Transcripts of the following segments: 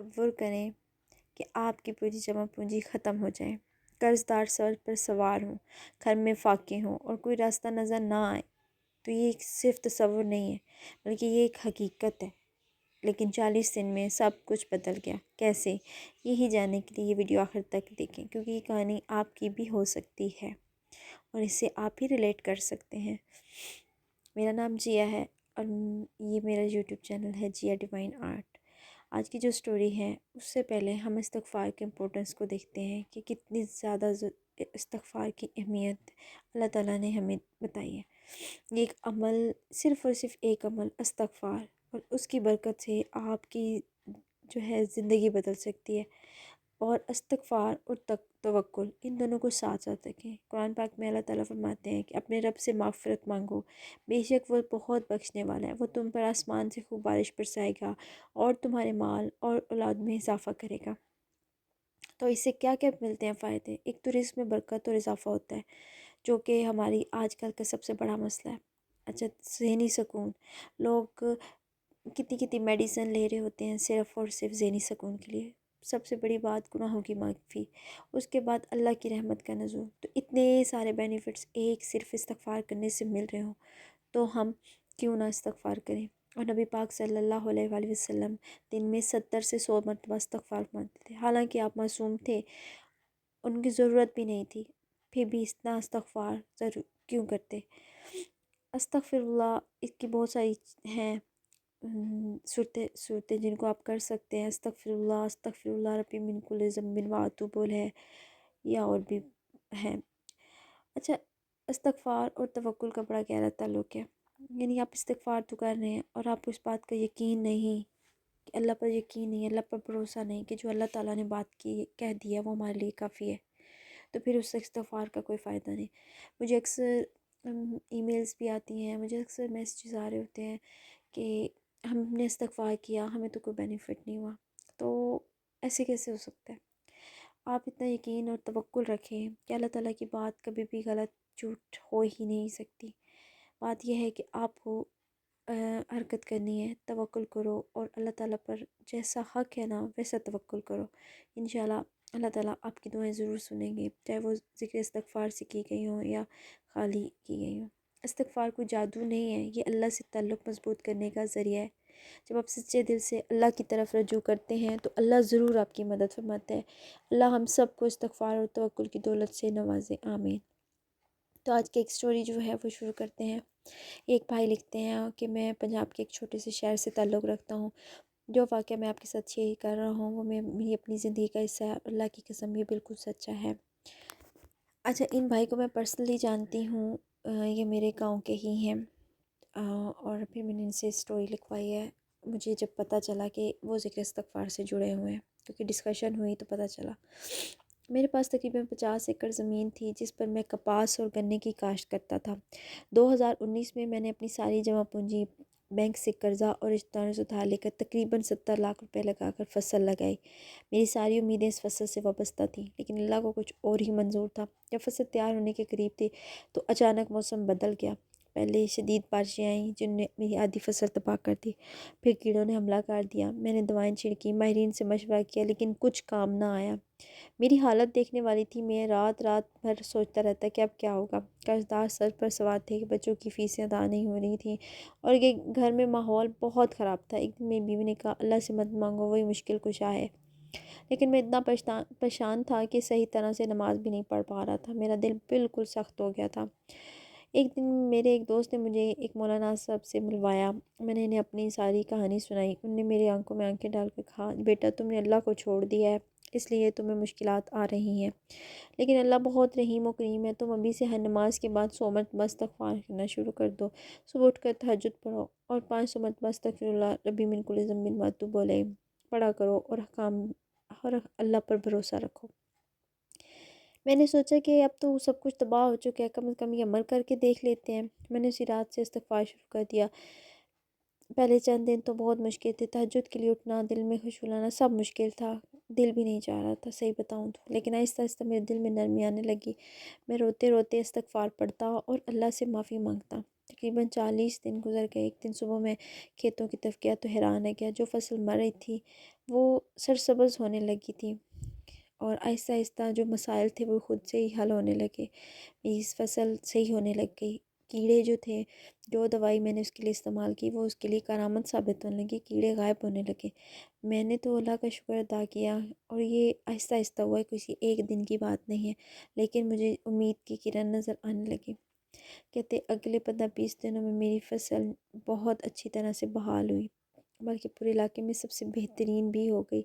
تصور کریں کہ آپ کی پوری جمع پونجی ختم ہو جائے، قرض دار سر پر سوار ہوں، گھر میں فاقے ہوں اور کوئی راستہ نظر نہ آئے، تو یہ صرف تصور نہیں ہے بلکہ یہ ایک حقیقت ہے۔ لیکن 40 دن میں سب کچھ بدل گیا۔ کیسے؟ یہی جاننے کے لیے یہ ویڈیو آخر تک دیکھیں، کیونکہ یہ کہانی آپ کی بھی ہو سکتی ہے اور اس سے آپ ہی ریلیٹ کر سکتے ہیں۔ میرا نام جیا ہے اور یہ میرا یوٹیوب چینل ہے جیا ڈیوائن آرٹ۔ آج کی جو سٹوری ہے اس سے پہلے ہم استغفار کے امپورٹنس کو دیکھتے ہیں کہ کتنی زیادہ استغفار کی اہمیت اللہ تعالیٰ نے ہمیں بتائی ہے۔ یہ ایک عمل، صرف اور صرف ایک عمل استغفار، اور اس کی برکت سے آپ کی جو ہے زندگی بدل سکتی ہے۔ اور استغفار اور توکل، ان دونوں کو ساتھ ساتھ رکھیں۔ قرآن پاک میں اللہ تعالیٰ فرماتے ہیں کہ اپنے رب سے مغفرت مانگو، بے شک وہ بہت بخشنے والا ہے، وہ تم پر آسمان سے خوب بارش برسائے گا اور تمہارے مال اور اولاد میں اضافہ کرے گا۔ تو اس سے کیا کیا ملتے ہیں فائدے؟ ایک تو رزق میں برکت اور اضافہ ہوتا ہے، جو کہ ہماری آج کل کا سب سے بڑا مسئلہ ہے۔ اچھا، ذہنی سکون، لوگ کتنی کتنی میڈیسن لے رہے ہوتے ہیں صرف اور صرف ذہنی سکون کے لیے۔ سب سے بڑی بات گناہوں کی معافی، اس کے بعد اللہ کی رحمت کا نزول، تو اتنے سارے بینیفٹس ایک صرف استغفار کرنے سے مل رہے ہوں، تو ہم کیوں نہ استغفار کریں۔ اور نبی پاک صلی اللہ علیہ وآلہ وسلم دن میں 70 سے 100 مرتبہ استغفار مانتے تھے، حالانکہ آپ معصوم تھے، ان کی ضرورت بھی نہیں تھی، پھر بھی اتنا استغفار ضرور کیوں کرتے؟ استغفر اللہ، اس کی بہت ساری ہیں صورتیں جن کو آپ کر سکتے ہیں۔ استغفر اللہ ربی من کل ذنب واتوب ہے، یا اور بھی ہیں۔ اچھا، استغفار اور توکل کا بڑا گہرا تعلق ہے، یعنی آپ استغفار تو کر رہے ہیں اور آپ کو اس بات کا یقین نہیں کہ اللہ پر یقین نہیں، اللہ پر بھروسہ نہیں کہ جو اللہ تعالیٰ نے بات کی کہہ دیا وہ ہمارے لیے کافی ہے، تو پھر اس استغفار کا کوئی فائدہ نہیں۔ مجھے اکثر ای میلز بھی آتی ہیں، مجھے اکثر میسیجز آ رہے ہوتے ہیں کہ ہم نے استغفار کیا، ہمیں تو کوئی بینیفٹ نہیں ہوا، تو ایسے کیسے ہو سکتا ہے؟ آپ اتنا یقین اور توکل رکھیں کہ اللہ تعالیٰ کی بات کبھی بھی غلط جھوٹ ہو ہی نہیں سکتی۔ بات یہ ہے کہ آپ کو حرکت کرنی ہے، توکل کرو اور اللہ تعالیٰ پر جیسا حق ہے نا ویسا توکل کرو، انشاءاللہ اللہ تعالیٰ آپ کی دعائیں ضرور سنیں گے، چاہے وہ ذکر استغفار سے کی گئی ہوں یا خالی کی گئی ہوں۔ استغفار کوئی جادو نہیں ہے، یہ اللہ سے تعلق مضبوط کرنے کا ذریعہ ہے۔ جب آپ سچے دل سے اللہ کی طرف رجوع کرتے ہیں تو اللہ ضرور آپ کی مدد فرماتا ہے۔ اللہ ہم سب کو استغفار اور توکل کی دولت سے نوازے، آمین۔ تو آج کی ایک سٹوری جو ہے وہ شروع کرتے ہیں۔ ایک بھائی لکھتے ہیں کہ میں پنجاب کے ایک چھوٹے سے شہر سے تعلق رکھتا ہوں، جو واقعہ میں آپ کے ساتھ شیئر کر رہا ہوں وہ میری اپنی زندگی کا حصہ ہے، اللہ کی قسم یہ بالکل سچا ہے۔ اچھا، ان بھائی کو میں پرسنلی جانتی ہوں، یہ میرے گاؤں کے ہی ہیں، اور پھر میں نے ان سے سٹوری لکھوائی ہے۔ مجھے جب پتہ چلا کہ وہ ذکر استغفار سے جڑے ہوئے ہیں، کیونکہ ڈسکشن ہوئی تو پتہ چلا۔ میرے پاس تقریباً 50 ایکڑ زمین تھی جس پر میں کپاس اور گنے کی کاشت کرتا تھا۔ 2019 میں میں نے اپنی ساری جمع پونجی، بینک سے قرضہ اور رشتہ داروں سے ادھار لے کر تقریباً 70 لاکھ روپے لگا کر فصل لگائی۔ میری ساری امیدیں اس فصل سے وابستہ تھیں، لیکن اللہ کو کچھ اور ہی منظور تھا۔ جب فصل تیار ہونے کے قریب تھی تو اچانک موسم بدل گیا۔ پہلے شدید بارشیں آئیں جن نے میری آدھی فصل تباہ کر دی، پھر کیڑوں نے حملہ کر دیا۔ میں نے دوائیں چھڑکی، ماہرین سے مشورہ کیا، لیکن کچھ کام نہ آیا۔ میری حالت دیکھنے والی تھی، میں رات بھر سوچتا رہتا کہ اب کیا ہوگا۔ قرض دار سر پر سوار تھے کہ بچوں کی فیسیں ادا نہیں ہو رہی تھیں اور یہ گھر میں ماحول بہت خراب تھا۔ ایک دن میری بیوی نے کہا، اللہ سے مت مانگو، وہی مشکل کشا ہے۔ لیکن میں اتنا پریشان تھا کہ صحیح طرح سے نماز بھی نہیں پڑھ پا رہا تھا، میرا دل بالکل سخت ہو گیا تھا۔ ایک دن میرے ایک دوست نے مجھے ایک مولانا صاحب سے ملوایا، میں نے انہیں اپنی ساری کہانی سنائی۔ انہوں نے میری آنکھوں میں آنکھیں ڈال کر کہا، بیٹا تم نے اللہ کو چھوڑ دیا ہے، اس لیے تمہیں مشکلات آ رہی ہیں، لیکن اللہ بہت رحیم و کریم ہے، تم ابھی سے ہر نماز کے بعد 100 مرتبہ استغفار کرنا شروع کر دو، صبح اٹھ کر تہجد پڑھو اور 500 مرتبہ استغفر اللہ ربی من کل ذنب واتوب الیہ پڑھا کرو اور اللہ پر بھروسہ رکھو۔ میں نے سوچا کہ اب تو سب کچھ تباہ ہو چکا ہے، کم از کم یہ عمل کر کے دیکھ لیتے ہیں۔ میں نے اسی رات سے استغفار شروع کر دیا۔ پہلے چند دن تو بہت مشکل تھے، تہجد کے لیے اٹھنا، دل میں خوشبو لانا سب مشکل تھا، دل بھی نہیں چاہ رہا تھا صحیح بتاؤں تو، لیکن آہستہ آہستہ میرے دل میں نرمی آنے لگی۔ میں روتے روتے استغفار پڑھتا اور اللہ سے معافی مانگتا۔ تقریباً 40 دن گزر گئے۔ ایک دن صبح میں کھیتوں کی طرف گیا تو حیران رہ گیا، جو فصل مر رہی تھی وہ سرسبز ہونے لگی تھی، اور آہستہ آہستہ جو مسائل تھے وہ خود سے ہی حل ہونے لگے، اس فصل صحیح ہونے لگ گئی۔ کیڑے جو تھے، جو دوائی میں نے اس کے لیے استعمال کی وہ اس کے لیے کارآمد ثابت ہونے لگی، کیڑے غائب ہونے لگے۔ میں نے تو اللہ کا شکر ادا کیا، اور یہ آہستہ آہستہ ہوا، کسی ایک دن کی بات نہیں ہے، لیکن مجھے امید کی کرن نظر آنے لگی۔ کہتے اگلے 15-20 دنوں میں میری فصل بہت اچھی طرح سے بحال ہوئی، بلکہ پورے علاقے میں سب سے بہترین بھی ہو گئی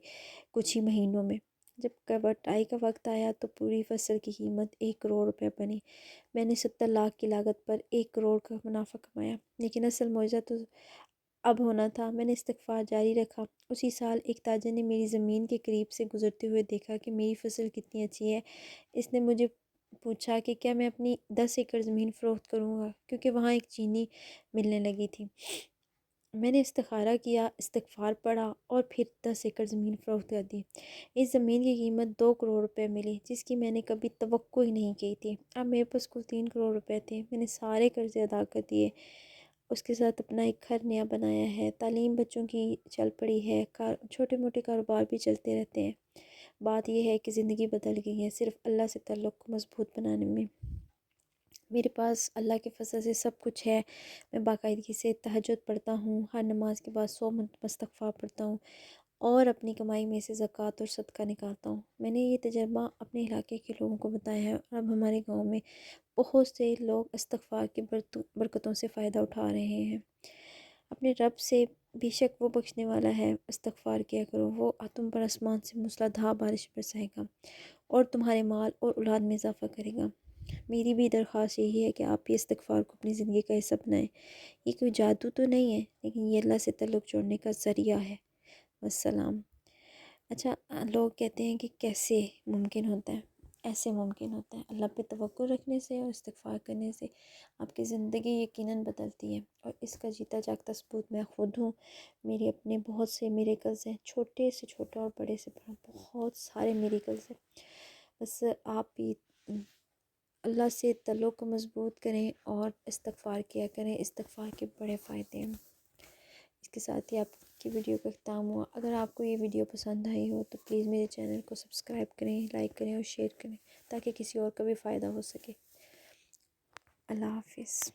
کچھ ہی مہینوں میں۔ جب کٹائی کا وقت آیا تو پوری فصل کی قیمت 1 کروڑ روپے بنی۔ میں نے 70 لاکھ کی لاگت پر 1 کروڑ کا منافع کمایا، لیکن اصل معجزہ تو اب ہونا تھا۔ میں نے استغفار جاری رکھا۔ اسی سال ایک تاجر نے میری زمین کے قریب سے گزرتے ہوئے دیکھا کہ میری فصل کتنی اچھی ہے۔ اس نے مجھے پوچھا کہ کیا میں اپنی 10 ایکڑ زمین فروخت کروں گا، کیونکہ وہاں ایک چینی ملنے لگی تھی۔ میں نے استخارہ کیا، استغفار پڑھا اور پھر 10 ایکڑ زمین فروخت کر دی۔ اس زمین کی قیمت 2 کروڑ روپے ملی، جس کی میں نے کبھی توقع ہی نہیں کی تھی۔ اب میرے پاس کل 3 کروڑ روپے تھے۔ میں نے سارے قرضے ادا کر دیے، اس کے ساتھ اپنا ایک گھر نیا بنایا ہے، تعلیم بچوں کی چل پڑی ہے، چھوٹے موٹے کاروبار بھی چلتے رہتے ہیں۔ بات یہ ہے کہ زندگی بدل گئی ہے صرف اللہ سے تعلق کو مضبوط بنانے میں۔ میرے پاس اللہ کے فضل سے سب کچھ ہے۔ میں باقاعدگی سے تہجد پڑھتا ہوں، ہر نماز کے بعد 100 مرتبہ استغفار پڑھتا ہوں، اور اپنی کمائی میں سے زکوٰۃ اور صدقہ نکالتا ہوں۔ میں نے یہ تجربہ اپنے علاقے کے لوگوں کو بتایا ہے، اور اب ہمارے گاؤں میں بہت سے لوگ استغفار کی برکتوں سے فائدہ اٹھا رہے ہیں۔ اپنے رب سے، بے شک وہ بخشنے والا ہے، استغفار کیا کرو، وہ تم پر آسمان سے موسلادھار بارش برسائے گا، اور تمہارے مال اور اولاد میں اضافہ کرے گا۔ میری بھی درخواست یہی ہے کہ آپ بھی استغفار کو اپنی زندگی کا حصہ بنائیں۔ یہ کوئی جادو تو نہیں ہے، لیکن یہ اللہ سے تعلق جوڑنے کا ذریعہ ہے۔ والسلام۔ اچھا، لوگ کہتے ہیں کہ کیسے ممکن ہوتا ہے؟ ایسے ممکن ہوتا ہے، اللہ پہ توکل رکھنے سے اور استغفار کرنے سے آپ کی زندگی یقیناً بدلتی ہے، اور اس کا جیتا جاگتا ثبوت میں خود ہوں۔ میرے اپنے بہت سے میریکلز ہیں، چھوٹے سے چھوٹا اور بڑے سے بڑا، بہت سارے میریکلز ہیں۔ بس آپ بھی اللہ سے تعلق کو مضبوط کریں اور استغفار کیا کریں، استغفار کے بڑے فائدے ہیں۔ اس کے ساتھ ہی آپ کی ویڈیو کا اختتام ہوا۔ اگر آپ کو یہ ویڈیو پسند آئی ہو تو پلیز میرے چینل کو سبسکرائب کریں، لائک کریں اور شیئر کریں، تاکہ کسی اور کا بھی فائدہ ہو سکے۔ اللہ حافظ۔